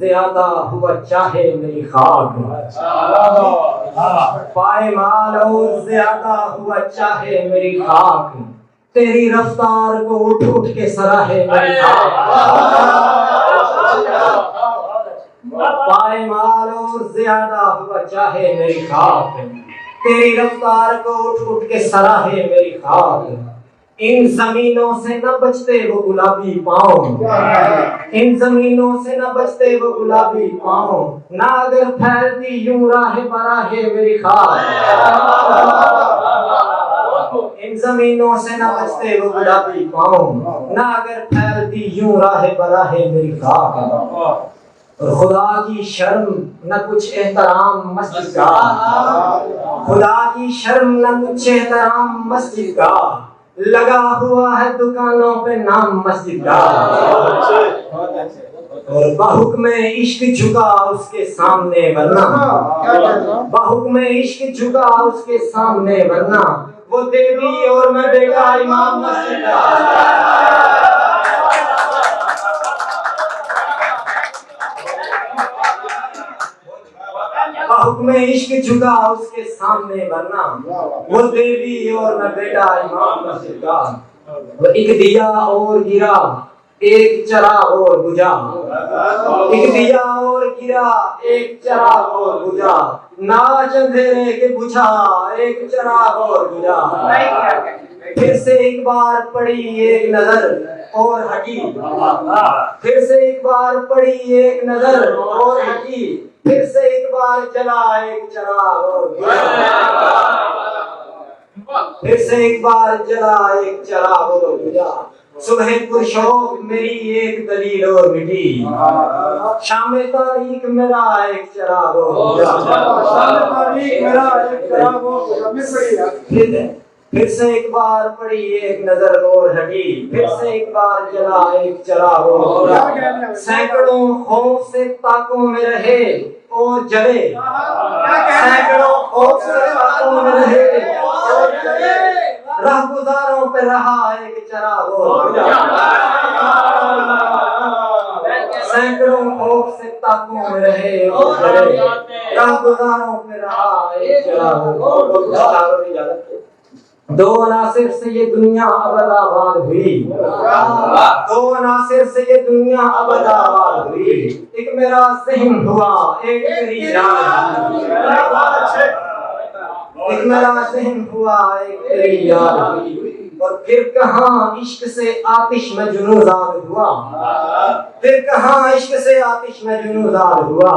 ज्यादा हुआ चाहे मेरी खाक, पायमाल और ज्यादा हुआ चाहे मेरी खाक, तेरी रफ्तार को उठ उठ के सराहे मेरी खाक। पायमाल और ज्यादा हुआ चाहे मेरी खाक, तेरी रफ्तार को उठ उठ के सराहे मेरी खाक। इन जमीनों से न बचते वो गुलाबी पाँव, इन जमीनों से न बचते वो गुलाबी पाँव, ना अगर फैलती यूं राहे बराहे मेरी खाक। इन जमीनों से न बचते वो गुलाबी पाँव, ना अगर फैलती यूं राहे बराहे मेरी खाक। और खुदा की शर्म न कुछ एहतराम मस्जिद का, खुदा की शर्म न कुछ एहतराम मस्जिद का, लगा हुआ है दुकानों पे नाम मस्जिद का। और बहुक्म इश्क झुका उसके सामने वरना, बहुक्म इश्क झुका उसके सामने वरना, वो देवी और मैं बेटा इमाम मस्जिद का। हुक्म इश्क झुका उसके सामने वरना, वो देवी और मैं बेटा इमाम मस्जिद का। वो एक दिया और गिरा एक चराग और बुझा, एक दिया और गिरा एक चराग और बुझा, नाच अंधेरे के बुझा एक चराग और बुझा। फिर से एक बार पड़ी एक नजर और हटी, फिर से एक बार पड़ी एक नजर और हटी, फिर से एक बार जला एक चराग और बुझा, फिर से एक बार जला एक चराग और बुझा। सुबह पुरशौक मेरी एक दलील और मिटी, शाम तारीख मेरा एक चराग और बुझा, शाम तारीख मेरा एक चराग और बुझा। फिर से एक बार पड़ी एक नजर और हटी, फिर से एक बार जला एक चराग और बुझा। सैकड़ों खौफ से ताकों में रहे और जले, सैकड़ों खौफ से ताकों में रहे और जले, राहगुजारों पे रहा एक चराग और बुझा। सैकड़ों खौफ से ताकों में रहे और जले, राहगुजारों पे रहा एक चराग और बुझा। दो अनासिर से ये दुनिया अबद आबाद हुई, दो अनासिर से ये दुनिया अबद आबाद हुई, एक मेरा ज़हन हुआ एक तेरी याद, एक मेरा ज़हन हुआ एक तेरी याद हुई। और फिर कहाँ इश्क से आतिश में जुनूदार हुआ, फिर कहाँ इश्क से आतिश में जुनूदार हुआ,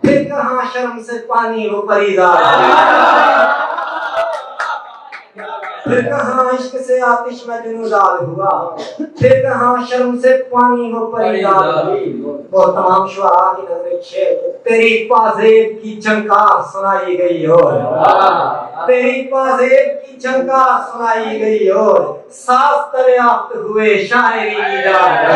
फिर कहाँ शर्म से पानी वो परीदार हुआ, फिर कहाँ इश्क से आतिश में जुनूदार हुआ, फिर कहाँ शर्म से पानी वो परीदार हुई। वो तमाम शुआरा की नजर शेर तेरी पाजेब की झंकार सुनाई गई और, तेरी पाजेब की झंकार सुनाई गई और, सास दरियाफ्त हुए शायरी इजाज़त।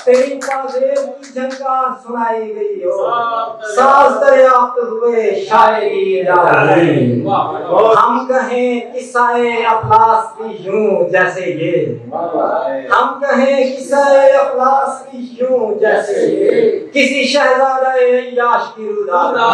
तेरी पाजेब की झंकार सुनाई गई और, सास दरियाफ्त हुए शायरी इजाज़त। हम कहें किस्साए अफलास की यूं जैसे ये, हम कहें किस्साए अफलास की यूं जैसे ये, किसी शहज़ादा याश की रुदादा।